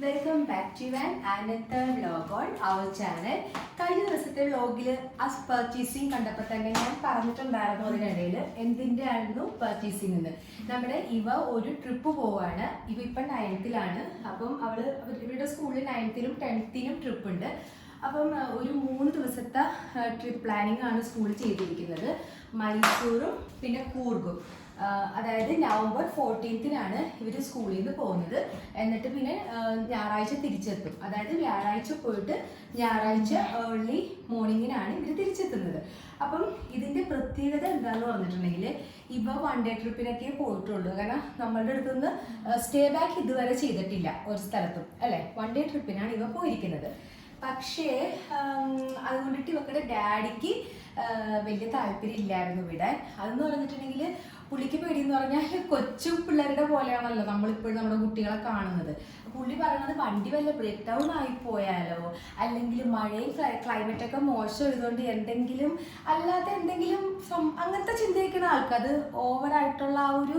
Welcome back to another vlog on our channel. കഴിഞ്ഞ ദിവസത്തെ വ്ലോഗിൽ purchasing കണ്ടപ്പോൾ തന്നെ ഞാൻ പറഞ്ഞിട്ടുണ്ടായിരുന്നു അതിനിടയിൽ എന്തിൻ്റെ ആയിരുന്നു പർച്ചേസിംഗ് എന്ന്. നമ്മുടെ ഇവ ഒരു ട്രിപ്പ് പോവാണ്. ഇവ ഇപ്പം 9th-ലാണ്. അപ്പം ഇവരുടെ സ്കൂളിൽ 9th-ലും 10th-നും ട്രിപ്പ് ഉണ്ട്. അപ്പം ഒരു 3 ദിവസത്തെ ട്രിപ്പ് പ്ലാനിങ് ആണ് സ്കൂൾ ചെയ്തിരിക്കുന്നത്. മൈസൂറും പിന്നെ കൂർഗും. അതായത് നവംബർ 14th-നാണ് ഇവർ സ്കൂളിൽ നിന്ന് പോകുന്നത്. എന്നിട്ട് പിന്നെ ഞായറാഴ്ച തിരിച്ചെത്തും. അതായത് വ്യാഴാഴ്ച പോയിട്ട് ഞായറാഴ്ച ഏർലി മോർണിംഗിനാണ് ഇവർ തിരിച്ചെത്തുന്നത്. അപ്പം ഇതിൻ്റെ പ്രത്യേകത എന്താണെന്ന് പറഞ്ഞിട്ടുണ്ടെങ്കിൽ ഇവ 1 ഡേ ട്രിപ്പിനൊക്കെ പോയിട്ടുള്ളൂ. കാരണം നമ്മളുടെ അടുത്തുനിന്ന് സ്റ്റേ ബാക്ക് ഇതുവരെ ചെയ്തിട്ടില്ല ഒരു സ്ഥലത്തും, അല്ലേ? 1 ഡേ ട്രിപ്പിനാണ് ഇവ പോയിരിക്കുന്നത്. പക്ഷേ അതുകൊണ്ടിട്ട് ഇവരുടെ ഡാഡിക്ക് വലിയ താല്പര്യം ഇല്ലായിരുന്നു വിടാൻ. അതെന്ന് പറഞ്ഞിട്ടുണ്ടെങ്കിൽ പുള്ളിക്ക് പേടിയെന്ന് പറഞ്ഞാൽ കൊച്ചു പിള്ളേരുടെ പോലെയാണല്ലോ നമ്മളിപ്പോഴും നമ്മുടെ കുട്ടികളെ കാണുന്നത്. പുള്ളി പറയണത് വണ്ടി വല്ല ബ്രേക്ക് ഡൗൺ ആയിപ്പോയാലോ, അല്ലെങ്കിൽ മഴയും ക്ലൈമറ്റൊക്കെ മോശം ഇതുകൊണ്ട് എന്തെങ്കിലും അല്ലാതെ എന്തെങ്കിലും അങ്ങനത്തെ ചിന്തിക്കുന്ന ആൾക്കാർ. അത് ഓവറായിട്ടുള്ള ആ ഒരു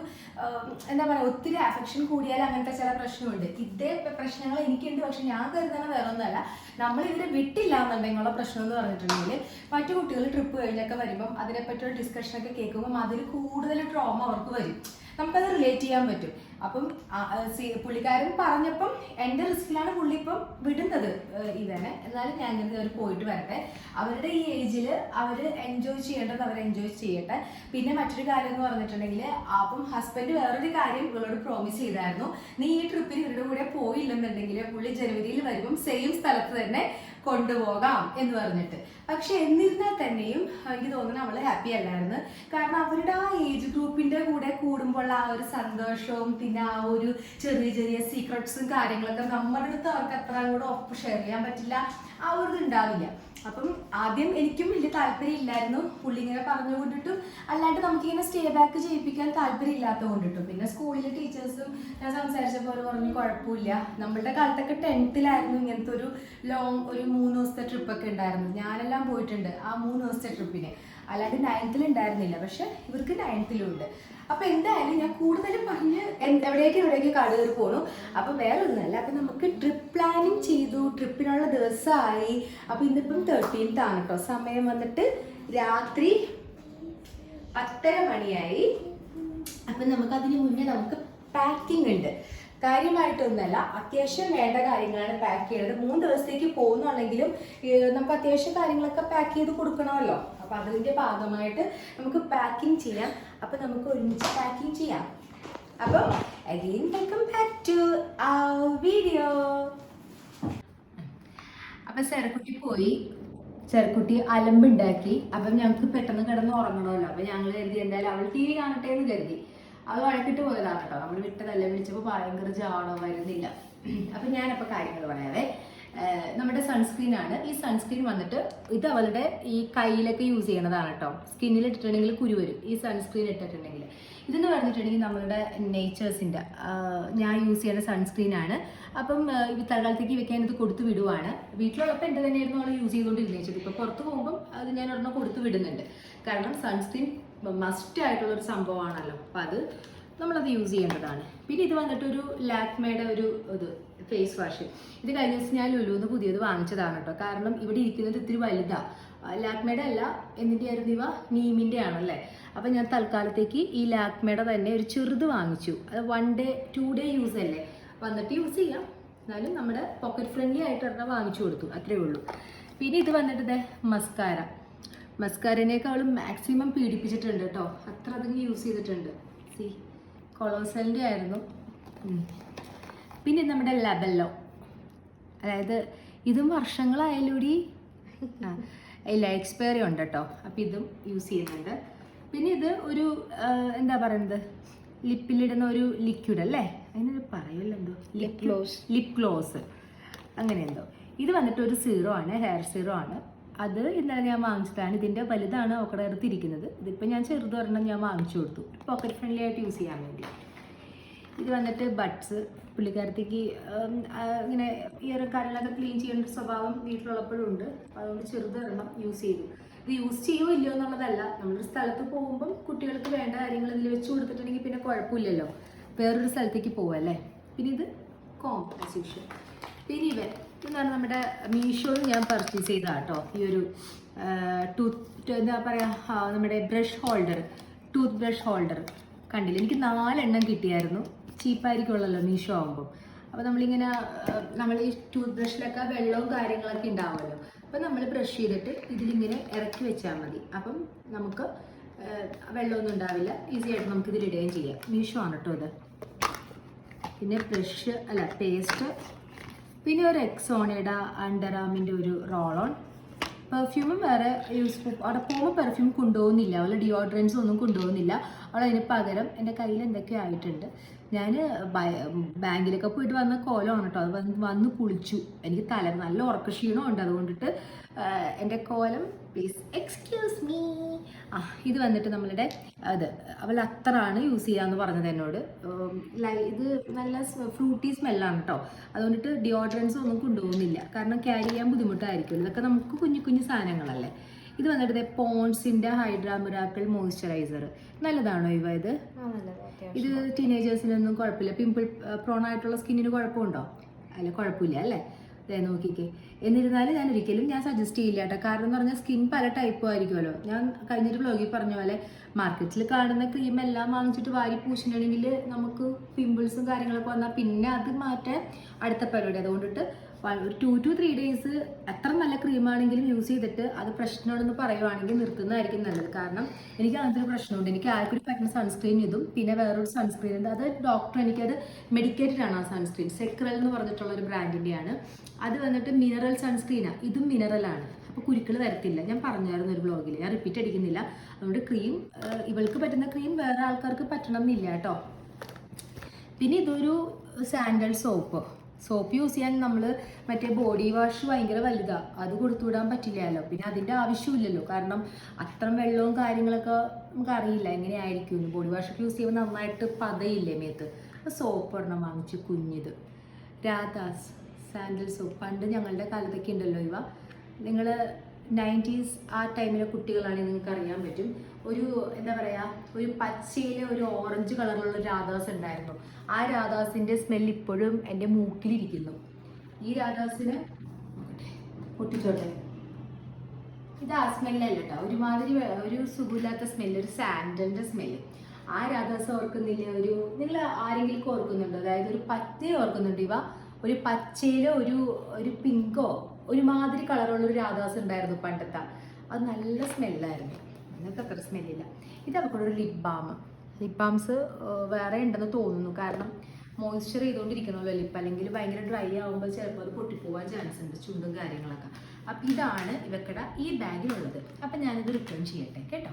എന്താ പറയുക, ഒത്തിരി അഫെക്ഷൻ കൂടിയാൽ അങ്ങനത്തെ ചില പ്രശ്നമുണ്ട്. ഇതേ പ്രശ്നങ്ങൾ എനിക്കുണ്ട്. പക്ഷെ ഞാൻ കരുതുന്ന വേറെ ഒന്നുമല്ല, നമ്മൾ ഇവരെ വിട്ടില്ല എന്നുണ്ടെങ്കിലുള്ള പ്രശ്നം എന്ന് പറഞ്ഞിട്ടുണ്ടെങ്കിൽ മറ്റു കുട്ടികൾ ട്രിപ്പ് കഴിഞ്ഞൊക്കെ വരുമ്പം അതിനെപ്പറ്റിയുള്ള ഡിസ്കഷനൊക്കെ കേൾക്കുമ്പം അതിൽ കൂടുതൽ ട്രോമ അവർക്ക് വരും. നമുക്കത് റിലേറ്റ് ചെയ്യാൻ പറ്റും. അപ്പം പുള്ളിക്കാരൻ പറഞ്ഞപ്പം എൻ്റെ റിസ്കിലാണ് പുള്ളി ഇപ്പം വിടുന്നത് ഇവനെ. എന്നാലും ഞാൻ കരുതി അവർ പോയിട്ട് വരട്ടെ. അവരുടെ ഈ ഏജിൽ അവർ എൻജോയ് ചെയ്യേണ്ടത് അവർ എൻജോയ് ചെയ്യട്ടെ. പിന്നെ മറ്റൊരു കാര്യം എന്ന് പറഞ്ഞിട്ടുണ്ടെങ്കിൽ അപ്പം ഹസ്ബൻഡ് വേറൊരു കാര്യം ഇവളോട് പ്രോമിസ് ചെയ്തായിരുന്നു, നീ ഈ ട്രിപ്പിന് ഇവരുടെ കൂടെ പോയില്ലെന്നുണ്ടെങ്കിൽ പുള്ളി ജനുവരിയിൽ വരുമ്പം സെയിം സ്ഥലത്ത് തന്നെ കൊണ്ടുപോകാം എന്ന് പറഞ്ഞിട്ട്. പക്ഷെ എന്നിരുന്നാൽ തന്നെയും എനിക്ക് തോന്നുന്നു അവൾ ഹാപ്പി അല്ലായിരുന്നു. കാരണം അവരുടെ ആ ഏജ് ഗ്രൂപ്പിന്റെ കൂടെ കൂടുമ്പോൾ ആ ഒരു സന്തോഷവും പിന്നെ ആ ഒരു ചെറിയ ചെറിയ സീക്രട്സും കാര്യങ്ങളൊക്കെ നമ്മുടെ അടുത്ത് അവർക്ക് അത്ര കൂടെ ഒപ്പം ഷെയർ ചെയ്യാൻ പറ്റില്ല. ആ ഒരു ഇത് ഉണ്ടാവില്ല. അപ്പം ആദ്യം എനിക്കും വലിയ താല്പര്യം ഇല്ലായിരുന്നു. പുള്ളി ഇങ്ങനെ പറഞ്ഞുകൊണ്ടിട്ടും അല്ലാണ്ട് നമുക്കിങ്ങനെ സ്റ്റേ ബാക്ക് ചെയ്യിപ്പിക്കാൻ താല്പര്യം ഇല്ലാത്തത് കൊണ്ടിട്ടും. പിന്നെ സ്കൂളിലെ ടീച്ചേഴ്സും ഞാൻ സംസാരിച്ചപ്പോൾ പറഞ്ഞു കുഴപ്പമില്ല. നമ്മളുടെ കാലത്തൊക്കെ 10th-ലായിരുന്നു ഇങ്ങനത്തെ ഒരു ലോങ് ഒരു 3 ദിവസത്തെ ട്രിപ്പൊക്കെ ഉണ്ടായിരുന്നു. ഞാനെല്ലാം പോയിട്ടുണ്ട് ആ 3 ദിവസത്തെ ട്രിപ്പിന്. അല്ലാണ്ട് 9th-ൽ ഉണ്ടായിരുന്നില്ല. പക്ഷെ ഇവർക്ക് 9th-ലും ഉണ്ട്. അപ്പൊ എന്തായാലും ഞാൻ കൂടുതലും പറഞ്ഞ് എവിടേക്ക് കാട് കയറി പോണു. അപ്പൊ വേറെ ഒന്നുമല്ല, അപ്പൊ നമുക്ക് ട്രിപ്പ് പ്ലാനിങ് ചെയ്തു. ട്രിപ്പിനുള്ള ദിവസമായി. അപ്പൊ ഇന്നിപ്പം 13th-ആണ് കേട്ടോ. സമയം വന്നിട്ട് രാത്രി 10:30 മണിയായി. അപ്പൊ നമുക്കതിന് മുന്നേ നമുക്ക് പാക്കിംഗ് ഉണ്ട്. കാര്യമായിട്ടൊന്നുമല്ല, അത്യാവശ്യം വേണ്ട കാര്യങ്ങളാണ് പാക്ക് ചെയ്യുന്നത്. 3 ദിവസത്തേക്ക് പോകുന്നുണ്ടെങ്കിലും നമുക്ക് അത്യാവശ്യം കാര്യങ്ങളൊക്കെ പാക്ക് ചെയ്ത് കൊടുക്കണമല്ലോ. അപ്പൊ അതിന്റെ ഭാഗമായിട്ട് നമുക്ക് പാക്കിംഗ് ചെയ്യാം. അപ്പൊ നമുക്ക് ഒരുമിച്ച് പാക്കിംഗ് ചെയ്യാം. അപ്പൊ again welcome back to our video. അപ്പൊ ചെറുക്കുട്ടി പോയി. ചെറുക്കുട്ടി അലമ്പുണ്ടാക്കി. അപ്പം ഞങ്ങൾക്ക് പെട്ടെന്ന് കിടന്ന് ഉറങ്ങണമല്ലോ. അപ്പൊ ഞങ്ങൾ കരുതി എന്തായാലും അവൾ TV കാണട്ടെ എന്ന് കരുതി. അത് വഴക്കിട്ട് പോയതാണ് കേട്ടോ. നമ്മൾ വിട്ടതല്ല, വിളിച്ചപ്പോൾ ഭയങ്കര ജാണോ വരുന്നില്ല. അപ്പം ഞാനപ്പോൾ കാര്യങ്ങൾ പറയാവേ. നമ്മുടെ സൺസ്ക്രീനാണ്. ഈ സൺസ്ക്രീൻ വന്നിട്ട് ഇത് അവളുടെ ഈ കയ്യിലൊക്കെ യൂസ് ചെയ്യണതാണ് കേട്ടോ. സ്കിന്നിൽ ഇട്ടിട്ടുണ്ടെങ്കിൽ കുരു വരും ഈ സൺസ്ക്രീൻ ഇട്ടിട്ടുണ്ടെങ്കിൽ. ഇതെന്ന് പറഞ്ഞിട്ടുണ്ടെങ്കിൽ നമ്മളുടെ നേച്ചേഴ്സിൻ്റെ ഞാൻ യൂസ് ചെയ്യുന്ന സൺസ്ക്രീനാണ്. അപ്പം തൽക്കാലത്തേക്ക് വെക്കാൻ ഇത് കൊടുത്തു വിടുവാണ്. വീട്ടിലുള്ളപ്പോൾ എൻ്റെ തന്നെയായിരുന്നു അവൾ യൂസ് ചെയ്തുകൊണ്ടിരുന്നത്. ഇപ്പോൾ പുറത്ത് പോകുമ്പം അത് ഞാൻ ഒരെണ്ണം കൊടുത്തു വിടുന്നുണ്ട്. കാരണം സൺസ്ക്രീൻ മസ്റ്റ് ആയിട്ടുള്ളൊരു സംഭവമാണല്ലോ. അപ്പം അത് നമ്മളത് യൂസ് ചെയ്യേണ്ടതാണ്. പിന്നെ ഇത് വന്നിട്ടൊരു ലാക്മേയുടെ ഒരു ഫേസ് വാഷ്. ഇത് കഴിഞ്ഞ ദിവസം ഞാൻ ലുലുന്ന് പുതിയത് വാങ്ങിച്ചതാണ് കേട്ടോ. കാരണം ഇവിടെ ഇരിക്കുന്നത് ഇത്തിരി വലുതാണ്. ലാക്മേയുടെ അല്ല, എന്തിൻ്റെ ആയിരുന്നു ഇവ? നീമിൻ്റെ ആണല്ലേ. അപ്പം ഞാൻ തൽക്കാലത്തേക്ക് ഈ ലാക്മേയുടെ തന്നെ ഒരു ചെറുത് വാങ്ങിച്ചു. അത് 1 ഡേ 2 ഡേ യൂസ് അല്ലേ, വന്നിട്ട് യൂസ് ചെയ്യാം. എന്നാലും നമ്മുടെ പോക്കറ്റ് ഫ്രണ്ട്ലി ആയിട്ട് ഒരെണ്ണം വാങ്ങിച്ചു കൊടുത്തു, അത്രേ ഉള്ളൂ. പിന്നെ ഇത് വന്നിട്ട് മസ്കാര. മസ്കാരനേക്കാളും മാക്സിമം പീഡിപ്പിച്ചിട്ടുണ്ട് കേട്ടോ. അത്ര അധികം യൂസ് ചെയ്തിട്ടുണ്ട്. കൊളോസലിൻ്റെ ആയിരുന്നു. പിന്നെ നമ്മുടെ ലബല്ലോ, അതായത് ഇതും വർഷങ്ങളായാലൂടി ഇല്ല, എക്സ്പയറി ഉണ്ട് കേട്ടോ. അപ്പം ഇതും യൂസ് ചെയ്യുന്നുണ്ട്. പിന്നെ ഇത് ഒരു എന്താ പറയുന്നത്, ലിപ്പിലിടുന്ന ഒരു ലിക്വിഡ് അല്ലേ, അതിനൊരു പറയുമല്ലോ എന്തോ, ലിപ് ഗ്ലോസ് അങ്ങനെ എന്തോ. ഇത് വന്നിട്ട് ഒരു സീറോ ആണ്, ഹെയർ സീറോ ആണ്. അത് ഇന്നലെ ഞാൻ വാങ്ങിച്ചതാണ്. ഇതിൻ്റെ വലുതാണ് അവക്കടെ അടുത്തിരിക്കുന്നത്. ഇതിപ്പോൾ ഞാൻ ചെറുതൊരെണ്ണം ഞാൻ വാങ്ങിച്ചു കൊടുത്തു, പോക്കറ്റ് ഫ്രണ്ട്ലി ആയിട്ട് യൂസ് ചെയ്യാൻ വേണ്ടി. ഇത് വന്നിട്ട് ബഡ്സ്. പുള്ളിക്കാരത്തേക്ക് ഇങ്ങനെ ഇയറും കാര്യങ്ങളൊക്കെ ക്ലീൻ ചെയ്യേണ്ട ഒരു സ്വഭാവം വീട്ടിലുള്ളപ്പോഴും ഉണ്ട്. അതുകൊണ്ട് ചെറുതൊരെണ്ണം യൂസ് ചെയ്തു. ഇത് യൂസ് ചെയ്യുമോ ഇല്ലയോ എന്നുള്ളതല്ല, നമ്മളൊരു സ്ഥലത്ത് പോകുമ്പം കുട്ടികൾക്ക് വേണ്ട കാര്യങ്ങൾ ഇതിൽ വെച്ച് കൊടുത്തിട്ടുണ്ടെങ്കിൽ പിന്നെ കുഴപ്പമില്ലല്ലോ, വേറൊരു സ്ഥലത്തേക്ക് പോവല്ലേ. പിന്നെ ഇത് കോം ആസ് യൂഷ്വൽ. പിന്നെ ഇവൻ എന്ന് പറഞ്ഞാൽ നമ്മുടെ മീഷോയിൽ ഞാൻ പർച്ചേസ് ചെയ്തതാണ് കേട്ടോ. ഈ ഒരു എന്താ പറയുക, നമ്മുടെ brush holder, tooth brush holder കണ്ടില്ല. എനിക്ക് 4 എണ്ണം കിട്ടിയായിരുന്നു. ചീപ്പായിരിക്കുമല്ലോ മീഷോ ആകുമ്പോൾ. അപ്പോൾ നമ്മൾ ഈ ടൂത്ത് ബ്രഷിലൊക്കെ വെള്ളവും കാര്യങ്ങളൊക്കെ ഉണ്ടാവുമല്ലോ. അപ്പോൾ നമ്മൾ ബ്രഷ് ചെയ്തിട്ട് ഇതിലിങ്ങനെ ഇറക്കി വെച്ചാൽ മതി. അപ്പം നമുക്ക് വെള്ളമൊന്നും ഉണ്ടാവില്ല. ഈസി ആയിട്ട് നമുക്ക് ഇതിലിടുകയും ചെയ്യാം. മീഷോ ആണ് കേട്ടോ ഇത്. പിന്നെ പേസ്റ്റ്, പിന്നെ ഒരു എക്സോണയുടെ അണ്ടർ ആമിൻ്റെ ഒരു റോൾ ഓൺ. പെർഫ്യൂമും വേറെ യൂസ്ഫുൾ. അവിടെ പോകുമ്പോൾ പെർഫ്യൂം കൊണ്ടുപോകുന്നില്ല, അവൾ ഡിയോഡ്രൻസ് ഒന്നും കൊണ്ടുപോകുന്നില്ല. അവൾ അതിന് പകരം എൻ്റെ കയ്യിൽ എന്തൊക്കെയോ ആയിട്ടുണ്ട്. ഞാൻ ബാങ്കിലൊക്കെ പോയിട്ട് വന്ന കോലമാണ് കേട്ടോ. അത് വന്ന് കുളിച്ചു. എനിക്ക് നല്ല ഉറക്കക്ഷീണമുണ്ട്. അതുകൊണ്ടിട്ട് എൻ്റെ കോലം പ്ലീസ് എക്സ്ക്യൂസ് മീ. ഇത് വന്നിട്ട് നമ്മളുടെ അവൾ അത്തറാണ് യൂസ് ചെയ്യാമെന്ന് പറഞ്ഞത് എന്നോട്. ഇത് നല്ല ഫ്രൂട്ടി സ്മെല്ലാണ് കേട്ടോ. അതുകൊണ്ടിട്ട് ഡിയോഡ്രൻസ് ഒന്നും കൊണ്ടുപോകുന്നില്ല, കാരണം ക്യാരി ചെയ്യാൻ ബുദ്ധിമുട്ടായിരിക്കും. ഇതൊക്കെ നമുക്ക് കുഞ്ഞു കുഞ്ഞു സാധനങ്ങളല്ലേ. ഇത് വന്നിട്ട് പോൺസിൻ്റെ ഹൈഡ്രാ മിറാക്കിൾ മോയ്സ്ചറൈസർ. നല്ലതാണോ ഇത്? ഇത് ടീനേജേഴ്സിനൊന്നും കുഴപ്പമില്ല. പിമ്പിൾ പ്രോൺ ആയിട്ടുള്ള സ്കിന്നിന് കുഴപ്പമുണ്ടോ? അല്ല, കുഴപ്പമില്ല അല്ലേ? അതെ, നോക്കിക്കേ. എന്നിരുന്നാലും ഞാൻ ഒരിക്കലും സജസ്റ്റ് ചെയ്യില്ല കേട്ടോ. കാരണം എന്ന് പറഞ്ഞാൽ സ്കിൻ പല ടൈപ്പും ആയിരിക്കുമല്ലോ. ഞാൻ കഴിഞ്ഞൊരു വ്ലോഗിൽ പറഞ്ഞ പോലെ മാർക്കറ്റിൽ കാണുന്ന ക്രീം എല്ലാം വാങ്ങിച്ചിട്ട് വാരി പൂശിട്ടുണ്ടെങ്കിൽ നമുക്ക് പിമ്പിൾസും കാര്യങ്ങളൊക്കെ വന്നാൽ പിന്നെ അത് മാറ്റാൻ അടുത്ത പരിപാടി. അതുകൊണ്ടിട്ട് ഒരു 2 to 3 ഡേയ്സ് എത്ര നല്ല ക്രീമാണെങ്കിലും യൂസ് ചെയ്തിട്ട് അത് പ്രശ്നമാണെന്ന് പറയുവാണെങ്കിൽ നിർത്തുന്നതായിരിക്കും നല്ലത്. കാരണം എനിക്ക് അങ്ങനത്തെ ഒരു പ്രശ്നമുണ്ട്. എനിക്ക് ആർക്കൊരു പറ്റുന്ന സൺസ്ക്രീൻ ഇതും പിന്നെ വേറൊരു സൺസ്ക്രീൻ ഉണ്ട്. അത് ഡോക്ടർ എനിക്കത് മെഡിക്കേറ്റഡ് ആണ്. ആ സൺസ്ക്രീൻ സെക്രൽ എന്ന് പറഞ്ഞിട്ടുള്ള ഒരു ബ്രാൻഡിൻ്റെയാണ്. അത് വന്നിട്ട് മിനറൽ സൺസ്ക്രീനാണ്. ഇതും മിനറലാണ്. അപ്പോൾ കുരുക്കൾ വരത്തില്ല. ഞാൻ പറഞ്ഞായിരുന്നു ഒരു വ്ലോഗിൽ, ഞാൻ റിപ്പീറ്റ് അടിക്കുന്നില്ല. അതുകൊണ്ട് ക്രീം ഇവൾക്ക് പറ്റുന്ന ക്രീം വേറെ ആൾക്കാർക്ക് പറ്റണം എന്നില്ല കേട്ടോ. പിന്നെ ഇതൊരു സാൻഡൽ സോപ്പ് യൂസ് ചെയ്യാൻ നമ്മൾ മറ്റേ ബോഡി വാഷ് ഭയങ്കര വലുതാണ്, അത് കൊടുത്തുവിടാൻ പറ്റില്ലല്ലോ. പിന്നെ അതിൻ്റെ ആവശ്യമില്ലല്ലോ, കാരണം അത്ര വെള്ളവും കാര്യങ്ങളൊക്കെ നമുക്ക് അറിയില്ല എങ്ങനെയായിരിക്കും. ബോഡി വാഷൊക്കെ യൂസ് ചെയ്യുമ്പോൾ നന്നായിട്ട് പതയില്ലേ മേത്ത്. അപ്പോൾ സോപ്പ് ഒരെണ്ണം വാങ്ങിച്ചു, കുഞ്ഞിത് രാധാസ് സാൻഡൽ സോപ്പ്. പണ്ട് ഞങ്ങളുടെ കാലത്തൊക്കെ ഉണ്ടല്ലോ ഇവ. നിങ്ങൾ 90s ആ ടൈമിലെ കുട്ടികളാണെങ്കിൽ നിങ്ങൾക്ക് അറിയാൻ പറ്റും. ഒരു എന്താ പറയുക, ഒരു പച്ചയിൽ ഒരു ഓറഞ്ച് കളറിലുള്ള രാധാസ് ഉണ്ടായിരുന്നു. ആ രാധാസിൻ്റെ സ്മെല്ല് ഇപ്പോഴും എൻ്റെ മൂക്കിലിരിക്കുന്നു. ഈ രാധാസിന് പൊട്ടിച്ചോട്ടെ. ഇത് ആ സ്മെല്ലല്ല കേട്ടോ, ഒരുമാതിരി ഒരു സുഖമില്ലാത്ത സ്മെല്ല്, ഒരു സാൻഡലിൻ്റെ സ്മെല്ല്. ആ രാധാസ് ഓർക്കുന്നില്ല? നിങ്ങൾ ആരെങ്കിലും ഓർക്കുന്നുണ്ടോ? അതായത് ഒരു പച്ചയെ ഓർക്കുന്നുണ്ട്. ഇവ ഒരു പച്ചയിലോ ഒരു പിങ്കോ ഒരുമാതിരി കളറുള്ളൊരു രാധാസ് ഉണ്ടായിരുന്നു പണ്ടത്തെ. അത് നല്ല സ്മെല്ലായിരുന്നു. നിങ്ങൾക്ക് അത്ര സ്മെല്ലില്ല. ഇത് അവൾക്കൂടെ ഒരു ലിപ് ബാംസ് വേറെ ഉണ്ടെന്ന് തോന്നുന്നു. കാരണം മോയ്സ്ചർ ചെയ്തുകൊണ്ടിരിക്കണമല്ലോ ലിപ്പ്, അല്ലെങ്കിൽ ഭയങ്കര ഡ്രൈ ആകുമ്പോൾ ചിലപ്പോൾ അത് പൊട്ടിപ്പോവാൻ ചാൻസ് ഉണ്ട്, ചുണ്ടും കാര്യങ്ങളൊക്കെ. അപ്പം ഇതാണ് ഇവക്കടെ ഈ ബാഗിലുള്ളത്. അപ്പം ഞാനിത് റിട്ടേൺ ചെയ്യട്ടെ കേട്ടോ.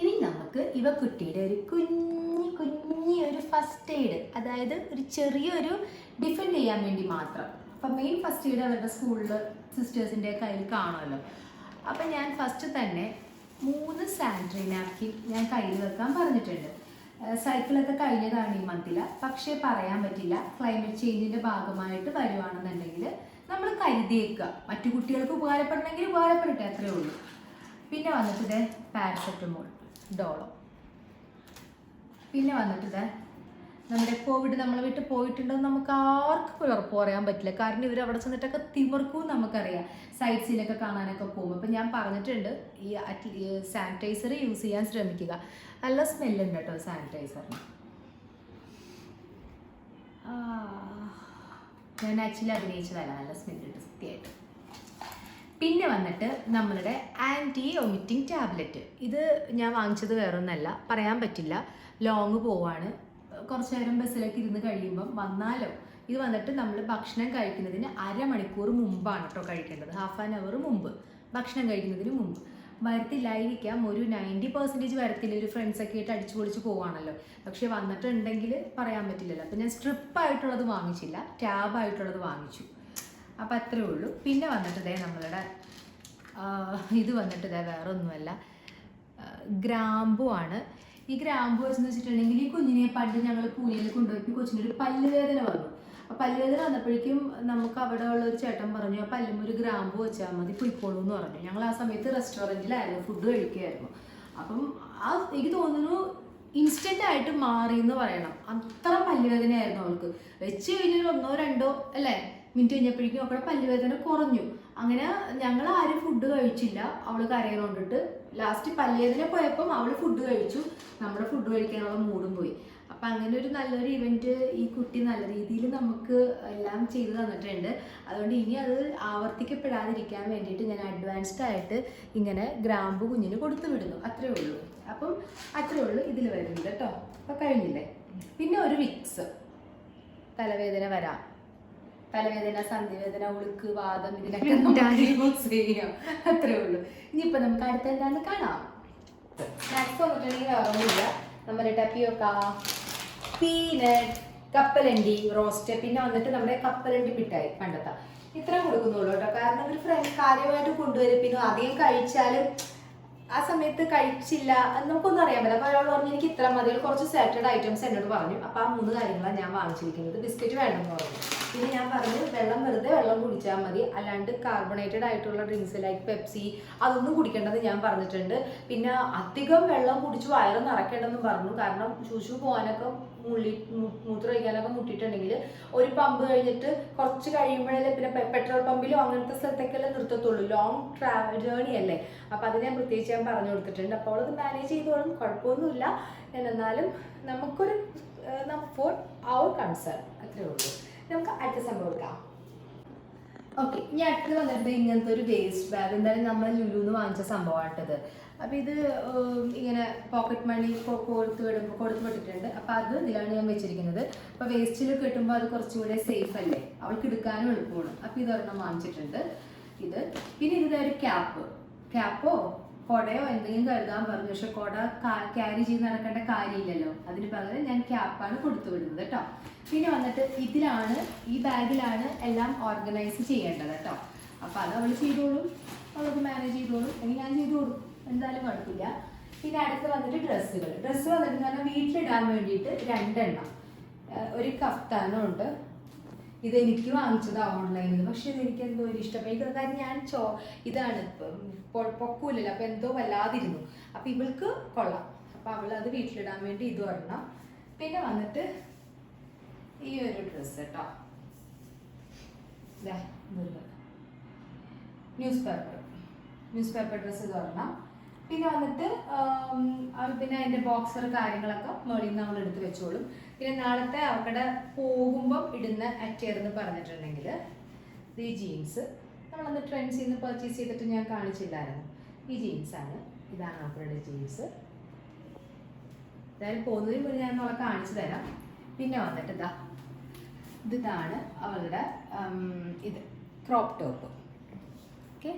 ഇനി നമുക്ക് ഇവ കുട്ടിയുടെ ഒരു കുഞ്ഞി ഒരു ഫസ്റ്റ് എയ്ഡ്, അതായത് ഒരു ചെറിയൊരു ഡിഫെൻഡ് ചെയ്യാൻ വേണ്ടി മാത്രം. അപ്പം മെയിൻ ഫസ്റ്റ് എയ്ഡ് അവരുടെ സ്കൂളിൽ സിസ്റ്റേഴ്സിൻ്റെ കയ്യിൽ കാണുമല്ലോ. അപ്പം ഞാൻ ഫസ്റ്റ് തന്നെ 3 സാനിറ്ററി നാപ്കിൻ ഞാൻ കയ്യിൽ വെക്കാൻ പറഞ്ഞിട്ടുണ്ട്. സൈക്കിളൊക്കെ കഴിഞ്ഞതാണ് ഈ മന്തിൽ, പക്ഷേ പറയാൻ പറ്റില്ല. ക്ലൈമറ്റ് ചേഞ്ചിൻ്റെ ഭാഗമായിട്ട് വരുവാണെന്നുണ്ടെങ്കിൽ നമ്മൾ കരുതിയേക്കുക. മറ്റു കുട്ടികൾക്ക് ഉപകാരപ്പെടണമെങ്കിൽ ഉപകാരപ്പെടട്ടെ, അത്രയേ ഉള്ളൂ. പിന്നെ വന്നിട്ട് പാരസെറ്റമോൾ, ഡോളോ. പിന്നെ വന്നിട്ട് നമ്മുടെ കോവിഡ് നമ്മളെ വിട്ട് പോയിട്ടുണ്ടെന്ന് നമുക്ക് ആർക്കും ഉറപ്പ് പറയാൻ പറ്റില്ല. കാരണം ഇവർ അവിടെ ചെന്നിട്ടൊക്കെ തിമിർക്കും നമുക്കറിയാം, സൈറ്റ് സീനൊക്കെ കാണാനൊക്കെ പോകും. അപ്പം ഞാൻ പറഞ്ഞിട്ടുണ്ട് ഈ സാനിറ്റൈസർ യൂസ് ചെയ്യാൻ ശ്രമിക്കുക. നല്ല സ്മെല്ലുണ്ട് കേട്ടോ സാനിറ്റൈസറിന്. ഞാൻ ആക്ച്വലി അഭിനയിച്ചതല്ല, നല്ല സ്മെല്ലുണ്ട് സത്യമായിട്ട്. പിന്നെ വന്നിട്ട് നമ്മളുടെ ആൻറ്റി വൊമിറ്റിംഗ് ടാബ്ലറ്റ്. ഇത് ഞാൻ വാങ്ങിച്ചത് വേറൊന്നല്ല, പറയാൻ പറ്റില്ല. ലോങ് പോവാണ്, കുറച്ച് നേരം ബസ്സിലൊക്കെ ഇരുന്ന് കഴിയുമ്പം വന്നാലോ. ഇത് വന്നിട്ട് നമ്മൾ ഭക്ഷണം കഴിക്കുന്നതിന് അരമണിക്കൂർ മുമ്പാണ് കേട്ടോ കഴിക്കേണ്ടത്. ഹാഫ് ആൻ അവർ മുമ്പ്, ഭക്ഷണം കഴിക്കുന്നതിന് മുമ്പ്. വരത്തില്ലായിരിക്കാം, ഒരു 90% വരത്തില്ല. ഒരു ഫ്രണ്ട്സൊക്കെ ആയിട്ട് അടിച്ചു പൊളിച്ച് പോവാണല്ലോ. പക്ഷേ വന്നിട്ടുണ്ടെങ്കിൽ പറയാൻ പറ്റില്ലല്ലോ. അപ്പം ഞാൻ സ്ട്രിപ്പായിട്ടുള്ളത് വാങ്ങിച്ചില്ല, ടാബായിട്ടുള്ളത് വാങ്ങിച്ചു. അപ്പം അത്രേ ഉള്ളൂ. പിന്നെ വന്നിട്ട് നമ്മളുടെ ഇത് വന്നിട്ട് വേറെ ഒന്നുമല്ല, ഗ്രാമ്പു ആണ്. ഈ ഗ്രാമ്പു വെച്ചെന്ന് വെച്ചിട്ടുണ്ടെങ്കിൽ ഈ കുഞ്ഞിനെ പണ്ട് ഞങ്ങൾ പൂനെയിൽ കൊണ്ടുപോയി കൊച്ചിനൊരു പല്ലുവേദന വന്നു. ആ പല്ലുവേദന വന്നപ്പോഴേക്കും നമുക്ക് അവിടെ ഉള്ള ഒരു ചേട്ടൻ പറഞ്ഞു, ആ പല്ലും ഒരു ഗ്രാമ്പു വെച്ചാൽ മതി, പൊയ്ക്കോളൂ എന്ന് പറഞ്ഞു. ഞങ്ങൾ ആ സമയത്ത് റെസ്റ്റോറൻറ്റിലായിരുന്നു, ഫുഡ് കഴിക്കുകയായിരുന്നു. അപ്പം എനിക്ക് തോന്നുന്നു ഇൻസ്റ്റന്റ് ആയിട്ട് മാറി എന്ന് പറയണം. അത്ര പല്ലുവേദനയായിരുന്നു അവൾക്ക്. വെച്ച് കഴിഞ്ഞൊരു 1-2 അല്ലേ മിനിറ്റ് കഴിഞ്ഞപ്പോഴേക്കും അവളുടെ പല്ലുവേദന കുറഞ്ഞു. അങ്ങനെ ഞങ്ങൾ ആരും ഫുഡ് കഴിച്ചില്ല, അവൾ കരയുകൊണ്ടിട്ട്. ലാസ്റ്റ് പല്ലുവേദന പോയപ്പം അവൾ ഫുഡ് കഴിച്ചു, നമ്മുടെ ഫുഡ് കഴിക്കാനുള്ള മൂടും പോയി. അപ്പം അങ്ങനെ ഒരു നല്ലൊരു ഇവൻറ്റ് ഈ കുട്ടി നല്ല രീതിയിൽ നമുക്ക് എല്ലാം ചെയ്തു തന്നിട്ടുണ്ട്. അതുകൊണ്ട് ഇനി അത് ആവർത്തിക്കപ്പെടാതിരിക്കാൻ വേണ്ടിയിട്ട് ഞാൻ അഡ്വാൻസ്ഡ് ആയിട്ട് ഇങ്ങനെ ഗ്രാമ്പു കുഞ്ഞിന് കൊടുത്തു വിടുന്നു. അത്രേ ഉള്ളൂ. അപ്പം അത്രേ ഉള്ളൂ ഇതിൽ വരുന്നത് കേട്ടോ. അപ്പം കഴിഞ്ഞില്ലേ. പിന്നെ ഒരു വിക്സ്, തലവേദന വരാം, തലവേദന, സന്ധിവേദന, ഉളുക്ക്, വാദം, ഇതിനൊക്കെ യൂസ് ചെയ്യാം. അത്രേ ഉള്ളൂ. ഇനിയിപ്പോൾ നമുക്ക് അടുത്ത എന്താണെന്ന് കാണാം. സ്നാക്സ് വന്നിട്ടുണ്ടെങ്കിൽ വേറൊന്നുമില്ല. നമ്മുടെ ടപ്പിയൊക്ക, പീനട്ട്, കപ്പലണ്ടി റോസ്റ്റ്, പിന്നെ വന്നിട്ട് നമ്മുടെ കപ്പലണ്ടി മിഠായി പണ്ടത്തെ ഇത്ര കൊടുക്കുന്നുള്ളൂ കേട്ടോ. കാരണം ഒരു ഫ്രണ്ട് കാര്യമായിട്ട് കൊണ്ടുവരും. പിന്നെ അധികം കഴിച്ചാലും ആ സമയത്ത് കഴിച്ചില്ല നമുക്കൊന്നും അറിയാൻ പറ്റില്ല. അപ്പോൾ അയാൾ പറഞ്ഞു എനിക്ക് ഇത്ര മതി, കുറച്ച് സാറ്റഡ് ഐറ്റംസ് എന്നോട് പറഞ്ഞു. അപ്പോൾ ആ 3 കാര്യങ്ങളാണ് ഞാൻ വാങ്ങിച്ചിരിക്കുന്നത്. ബിസ്ക്കറ്റ് വേണമെന്ന് പറഞ്ഞു. പിന്നെ ഞാൻ പറഞ്ഞു വെറുതെ വെള്ളം കുടിച്ചാൽ മതി, അല്ലാണ്ട് കാർബണേറ്റഡ് ആയിട്ടുള്ള ഡ്രിങ്ക്സ് ലൈക്ക് പെപ്സി അതൊന്നും കുടിക്കേണ്ടത് ഞാൻ പറഞ്ഞിട്ടുണ്ട്. പിന്നെ അധികം വെള്ളം കുടിച്ച് വയറ് നിറയ്ക്കേണ്ടെന്ന് പറഞ്ഞു. കാരണം ശൂശു പോകാനൊക്കെ മൂത്രം ഒഴിക്കാനൊക്കെ മുട്ടിയിട്ടുണ്ടെങ്കിൽ ഒരു പമ്പ് കഴിഞ്ഞിട്ട് കുറച്ച് കഴിയുമ്പോഴല്ലേ പിന്നെ പെട്രോൾ പമ്പിലോ അങ്ങനത്തെ സ്ഥലത്തേക്കല്ലേ നിർത്തത്തുള്ളൂ. ലോങ് ജേർണി അല്ലേ. അപ്പം അത് ഞാൻ പ്രത്യേകിച്ച് ഞാൻ പറഞ്ഞു കൊടുത്തിട്ടുണ്ട്. അപ്പോൾ അത് മാനേജ് ചെയ്തോളും, കുഴപ്പമൊന്നുമില്ല. എന്നാലും നമുക്കൊരു ഫോർ അവർ കൺസേൺ അത്രേ ഉള്ളൂ. നമുക്ക് അടുത്ത സംഭവം എടുക്കാം. ഓക്കെ, ഇനി അടുത്ത് വന്നിട്ട് ഇങ്ങനത്തെ ഒരു വേസ്റ്റ് ബാഗ്. എന്തായാലും നമ്മൾ ലുലുന്ന് വാങ്ങിച്ച സംഭവമായിട്ടത്. അപ്പം ഇത് ഇങ്ങനെ പോക്കറ്റ് മണി കൊടുത്ത് വിട്ടിട്ടുണ്ട്. അപ്പം അത് ഇതിലാണ് ഞാൻ വെച്ചിരിക്കുന്നത്. അപ്പം വേസ്റ്റിൽ കിട്ടുമ്പോൾ അത് കുറച്ചുകൂടെ സേഫ് അല്ലേ, അവൾക്ക് എടുക്കാനും എളുപ്പമാണ്. അപ്പം ഇതൊരെണ്ണം വാങ്ങിച്ചിട്ടുണ്ട്. ഇത് പിന്നെ ഇതിൻ്റെ ഒരു ക്യാപ്പോ കുടയോ എന്തെങ്കിലും കരുതാൻ പറഞ്ഞു. പക്ഷെ കുട ക്യാരി ചെയ്ത് നടക്കേണ്ട കാര്യമില്ലല്ലോ. അതിന് പകരം ഞാൻ ക്യാപ്പാണ് കൊടുത്തു വിടുന്നത് കേട്ടോ. പിന്നെ വന്നിട്ട് ഈ ബാഗിലാണ് എല്ലാം ഓർഗനൈസ് ചെയ്യേണ്ടത് കേട്ടോ. അപ്പം അത് അവൾ ചെയ്തോളും, അവൾക്ക് മാനേജ് ചെയ്തോളും. അല്ലെങ്കിൽ ഞാൻ ചെയ്തു കൊടുക്കും, എന്തായാലും കുഴപ്പമില്ല. പിന്നെ അടുത്ത് വന്നിട്ട് ഡ്രസ്സ് വന്നിട്ട് പറഞ്ഞാൽ വീട്ടിലിടാൻ വേണ്ടിയിട്ട് 2 എണ്ണം. ഒരു കഫ്താനും ഉണ്ട്. ഇതെനിക്ക് വാങ്ങിച്ചതാണ് ഓൺലൈനിൽ. പക്ഷെ ഇതെനിക്ക് എന്തോ ഒരു ഇഷ്ടപ്പെട്ടു. കാര്യം ഞാൻ ഇതാണ് പൊക്കൂലല്ലോ, അപ്പം എന്തോ വല്ലാതിരുന്നു. അപ്പം ഇവൾക്ക് കൊള്ളാം. അപ്പം അവൾ അത് വീട്ടിലിടാൻ വേണ്ടി ഇത് വരണം. പിന്നെ വന്നിട്ട് ഈ ഒരു ഡ്രസ്സ് കേട്ടോ, ന്യൂസ് പേപ്പർ ഡ്രസ്സ് ഇത് വരണം. പിന്നെ വന്നിട്ട് പിന്നെ അതിൻ്റെ ബോക്സർ കാര്യങ്ങളൊക്കെ മുകളിൽ നിന്ന് നമ്മൾ എടുത്ത് വെച്ചോളും. പിന്നെ നാളത്തെ അവരുടെ പോകുമ്പം ഇടുന്ന അറ്റയർന്ന് പറഞ്ഞിട്ടുണ്ടെങ്കിൽ ഈ ജീൻസ് നമ്മളന്ന് ട്രെൻഡ്സിൽ നിന്ന് പർച്ചേസ് ചെയ്തിട്ട് ഞാൻ കാണിച്ചില്ലായിരുന്നു. ഈ ജീൻസാണ്, ഇതാണ് അവരുടെ ജീൻസ്. എന്തായാലും പോകുന്നതിന് മുന്നേ ഞാൻ നമ്മളെ കാണിച്ചു തരാം. പിന്നെ വന്നിട്ട് ഇതാണ് അവളുടെ ഇത് ക്രോപ്പ് ടോപ്പ്. ഓക്കെ,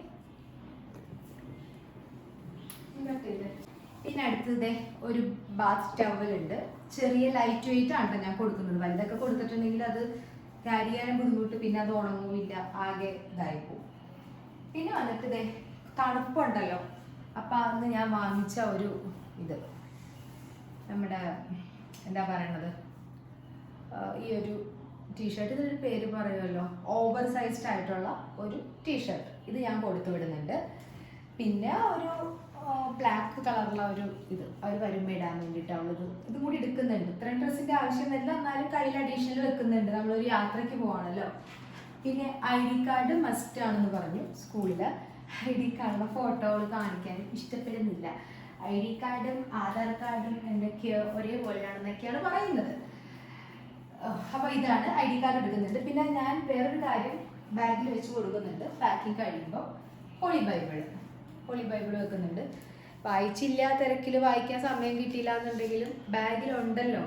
പിന്നെ അടുത്തത് ഒരു ബാത്ത് ടവലുണ്ട്. ചെറിയ ലൈറ്റ് വെയിറ്റ് ആണ് ഞാൻ കൊടുക്കുന്നത്. വലുതൊക്കെ കൊടുത്തിട്ടുണ്ടെങ്കിൽ അത് ക്യാരി ചെയ്യാനും ബുദ്ധിമുട്ട്, പിന്നെ അത് ഉണങ്ങുമില്ല, ആകെ ഇതായിപ്പോവും. പിന്നെ വന്നിട്ട് തണുപ്പുണ്ടല്ലോ, അപ്പം അന്ന് ഞാൻ വാങ്ങിച്ച ഒരു ഇത് നമ്മുടെ എന്താ പറയണത്, ഈ ഒരു ടീഷർട്ട്, ഇതിനൊരു പേര് പറയുമല്ലോ, ഓവർ സൈസ്ഡ് ആയിട്ടുള്ള ഒരു ടീഷർട്ട്. ഇത് ഞാൻ കൊടുത്തു വിടുന്നുണ്ട്. പിന്നെ ഒരു ബ്ലാക്ക് കളറുള്ള ഒരു ഇത് അവർ വരുമ്പോൾ ഇടാൻ വേണ്ടിയിട്ട് അവളത് ഇതും കൂടി എടുക്കുന്നുണ്ട്. ഇത്രയും ഡ്രസ്സിൻ്റെ ആവശ്യമല്ല, എന്നാലും കയ്യിൽ അഡീഷണൽ വെക്കുന്നുണ്ട്, നമ്മളൊരു യാത്രയ്ക്ക് പോവാണല്ലോ. പിന്നെ ID കാർഡ് മസ്റ്റ് ആണെന്ന് പറഞ്ഞു സ്കൂളിൽ. ID കാർഡിൻ്റെ ഫോട്ടോകൾ കാണിക്കാൻ ഇഷ്ടപ്പെടുന്നില്ല. ID കാർഡും ആധാർ കാർഡും എന്തൊക്കെയോ ഒരേപോലെയാണെന്നൊക്കെയാണ് പറയുന്നത്. അപ്പോൾ ഇതാണ് ID കാർഡ് എടുക്കുന്നുണ്ട്. പിന്നെ ഞാൻ വേറൊരു കാര്യം ബാഗിൽ വെച്ച് കൊടുക്കുന്നുണ്ട്. പാക്കിങ് കഴിയുമ്പോൾ ഹോളി ബൈബിൾ വെക്കുന്നുണ്ട്. വായിച്ചില്ല, തിരക്കിൽ വായിക്കാൻ സമയം കിട്ടിയില്ല എന്നുണ്ടെങ്കിലും ബാഗിലുണ്ടല്ലോ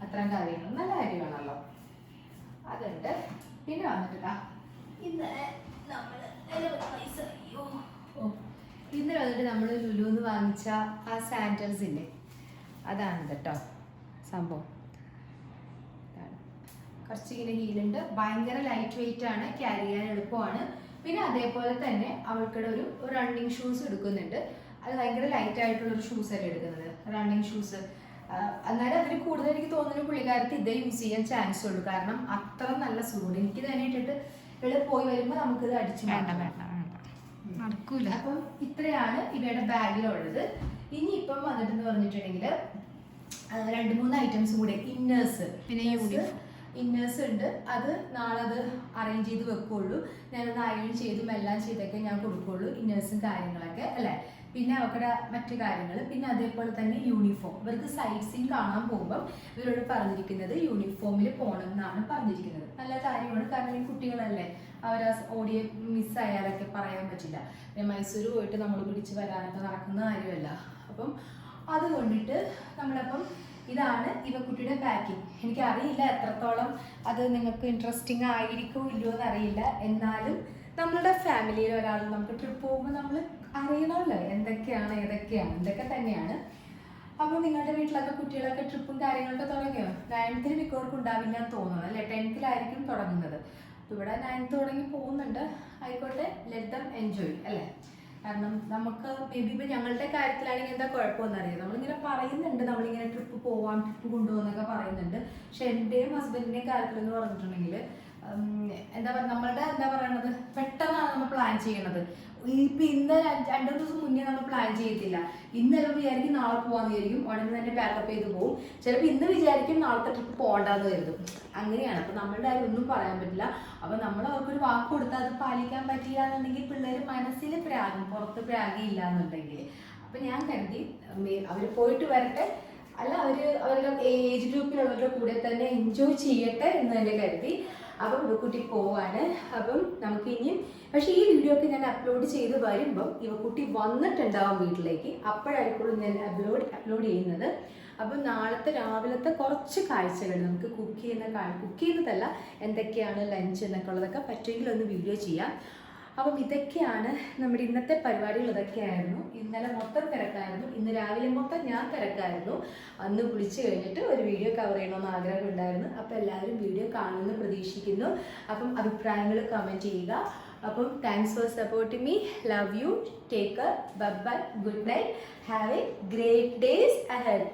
അത്രയും കാര്യങ്ങൾ, നല്ല കാര്യമാണല്ലോ, അതുണ്ട്. പിന്നെ വന്നിട്ടാ ഇന്നലെ വന്നിട്ട് നമ്മൾ ലുലുന്ന് വാങ്ങിച്ച ആ സാൻഡൽസ് ഇല്ലേ, അതാണ് കേട്ടോ സംഭവം. കുറച്ച് ഇങ്ങനെ ഹീലുണ്ട്, ഭയങ്കര ലൈറ്റ് വെയിറ്റ് ആണ്, ക്യാരി ചെയ്യാൻ എളുപ്പമാണ്. പിന്നെ അതേപോലെ തന്നെ അവൾക്കിടെ ഒരു റണ്ണിങ് ഷൂസ് എടുക്കുന്നുണ്ട്. അത് ഭയങ്കര ലൈറ്റ് ആയിട്ടുള്ളൊരു ഷൂസ് അല്ലേ എടുക്കുന്നത്, റണ്ണിങ് ഷൂസ്. എന്നാലും അതിന് കൂടുതൽ എനിക്ക് തോന്നുന്നു പുള്ളിക്കാരത്ത് ഇതേ യൂസ് ചെയ്യാൻ ചാൻസ് ഉള്ളൂ. കാരണം അത്ര നല്ല സുഖമുണ്ട്. എനിക്ക് തന്നെ ഇട്ടിട്ട് ഇവിടെ പോയി വരുമ്പോൾ നമുക്കിത് അടിച്ചു നടക്കൂല. അപ്പം ഇത്രയാണ് ഇവയുടെ ബാഗിലുള്ളത്. ഇനി ഇപ്പം വന്നിട്ടെന്ന് പറഞ്ഞിട്ടുണ്ടെങ്കിൽ 2-3 ഐറ്റംസും കൂടെ ഇന്നേഴ്സ്, പിന്നെ ഇന്നേഴ്സ് ഉണ്ട്. അത് നാളെ അത് അറേഞ്ച് ചെയ്ത് വെക്കുള്ളൂ. ഞാനത് അയൺ ചെയ്തും എല്ലാം ചെയ്തൊക്കെ ഞാൻ കൊടുക്കുള്ളൂ, ഇന്നേഴ്സും കാര്യങ്ങളൊക്കെ അല്ലേ. പിന്നെ അവരുടെ മറ്റു കാര്യങ്ങൾ, പിന്നെ അതേപോലെ തന്നെ യൂണിഫോം. ഇവർക്ക് സൈറ്റ് സീൻ കാണാൻ പോകുമ്പം ഇവരോട് പറഞ്ഞിരിക്കുന്നത് യൂണിഫോമിൽ പോകണം എന്നാണ് പറഞ്ഞിരിക്കുന്നത്. നല്ല കാര്യമാണ്, കാരണം ഈ കുട്ടികളല്ലേ, അവർ ഓടിയെ മിസ്സായാലൊക്കെ പറയാൻ പറ്റില്ല. പിന്നെ മൈസൂർ പോയിട്ട് നമ്മൾ പിടിച്ച് വരാനൊക്കെ നടക്കുന്ന കാര്യമല്ല. അപ്പം അതുകൊണ്ടിട്ട് നമ്മളപ്പം ഇതാണ് ഇവക്കുട്ടിയുടെ പാക്കിംഗ്. എനിക്കറിയില്ല എത്രത്തോളം അത് നിങ്ങൾക്ക് ഇൻട്രസ്റ്റിംഗ് ആയിരിക്കുമോ ഇല്ലയോ എന്നറിയില്ല. എന്നാലും നമ്മളുടെ ഫാമിലിയിൽ ഒരാൾ നമുക്ക് ട്രിപ്പ് പോകുമ്പോൾ നമ്മൾ അറിയണമല്ലോ എന്തൊക്കെയാണ് ഏതൊക്കെയാണ്, ഇതൊക്കെ തന്നെയാണ്. അപ്പോൾ നിങ്ങളുടെ വീട്ടിലൊക്കെ കുട്ടികളൊക്കെ ട്രിപ്പും കാര്യങ്ങളൊക്കെ തുടങ്ങിയോ? 9th മിക്കവർക്കും ഉണ്ടാവില്ല എന്ന് തോന്നുന്നത് അല്ലേ, 10th തുടങ്ങുന്നത്. അപ്പോൾ ഇവിടെ 9th തുടങ്ങി പോകുന്നുണ്ട്. ആയിക്കോട്ടെ, ലെറ്റ് ദം എൻജോയ് അല്ലേ. കാരണം നമുക്ക് മേ ബി ഇപ്പം ഞങ്ങളുടെ കാര്യത്തിലാണെങ്കിൽ എന്താ കുഴപ്പമെന്ന് അറിയാം. നമ്മളിങ്ങനെ പറയുന്നുണ്ട്, നമ്മളിങ്ങനെ ട്രിപ്പ് പോവാം, ട്രിപ്പ് കൊണ്ടുപോകുന്നൊക്കെ പറയുന്നുണ്ട്. പക്ഷെ എൻ്റെയും ഹസ്ബൻഡിൻ്റെയും കാര്യത്തിലെന്ന് പറഞ്ഞിട്ടുണ്ടെങ്കിൽ എന്താ പറയുക, നമ്മളുടെ എന്താ പറയണത്, പെട്ടെന്നാണ് നമ്മൾ പ്ലാൻ ചെയ്യണത്. ഇപ്പം ഇന്ന് 2 ദിവസം മുന്നേ നമ്മൾ പ്ലാൻ ചെയ്യത്തില്ല. ഇന്ന് ചിലപ്പോൾ വിചാരിക്കും നാളെ പോകാമെന്ന് വിചാരിക്കും, ഉടനെ തന്നെ പാക്കപ്പ് ചെയ്ത് പോകും. ചിലപ്പോൾ ഇന്ന് വിചാരിക്കും നാളത്തെ ട്രിപ്പ് പോകണ്ടെന്ന് കരുതും. അങ്ങനെയാണ്. അപ്പം നമ്മളുടെ കാര്യം ഒന്നും പറയാൻ പറ്റില്ല. അപ്പം നമ്മൾ അവർക്കൊരു വാക്ക് കൊടുത്താൽ അത് പാലിക്കാൻ പറ്റില്ല എന്നുണ്ടെങ്കിൽ പിള്ളേർ മനസ്സിൽ പ്രാകും, പുറത്ത് പ്രാഗിയില്ല എന്നുണ്ടെങ്കിൽ. അപ്പം ഞാൻ കരുതി അവർ പോയിട്ട് വരട്ടെ, അല്ല അവരുടെ ഏജ് ഗ്രൂപ്പിലുള്ളവരുടെ കൂടെ തന്നെ എൻജോയ് ചെയ്യട്ടെ എന്ന് തന്നെ കരുതി. അപ്പം ഇവക്കുട്ടി പോവാണ്. അപ്പം നമുക്ക് ഇനിയും, പക്ഷേ ഈ വീഡിയോ ഒക്കെ ഞാൻ അപ്ലോഡ് ചെയ്ത് വരുമ്പം ഇവക്കുട്ടി വന്നിട്ടുണ്ടാവും വീട്ടിലേക്ക്. അപ്പോഴായിരിക്കും ഞാൻ അപ്ലോഡ് ചെയ്യുന്നത്. അപ്പം നാളത്തെ രാവിലത്തെ കുറച്ച് കാഴ്ചകൾ നമുക്ക് കുക്ക് ചെയ്യുന്നതല്ല, എന്തൊക്കെയാണ് ലഞ്ച് എന്നൊക്കെ ഉള്ളതൊക്കെ പറ്റുമെങ്കിൽ ഒന്ന് വീഡിയോ ചെയ്യാം. അപ്പം ഇതൊക്കെയാണ് നമ്മുടെ ഇന്നത്തെ പരിപാടികൾ. ഇതൊക്കെയായിരുന്നു. ഇന്നലെ മൊത്തം തിരക്കായിരുന്നു, ഇന്ന് രാവിലെ മൊത്തം ഞാൻ തിരക്കായിരുന്നു. അന്ന് കുളിച്ച് കഴിഞ്ഞിട്ട് ഒരു വീഡിയോ കവർ ചെയ്യണമെന്ന് ആഗ്രഹം ഉണ്ടായിരുന്നു. അപ്പോൾ എല്ലാവരും വീഡിയോ കാണുമെന്ന് പ്രതീക്ഷിക്കുന്നു. അപ്പം അഭിപ്രായങ്ങൾ കമൻറ്റ് ചെയ്യുക. അപ്പം thanks for supporting me. Love you. Take care. Bye bye. Good night. Have A great days ahead.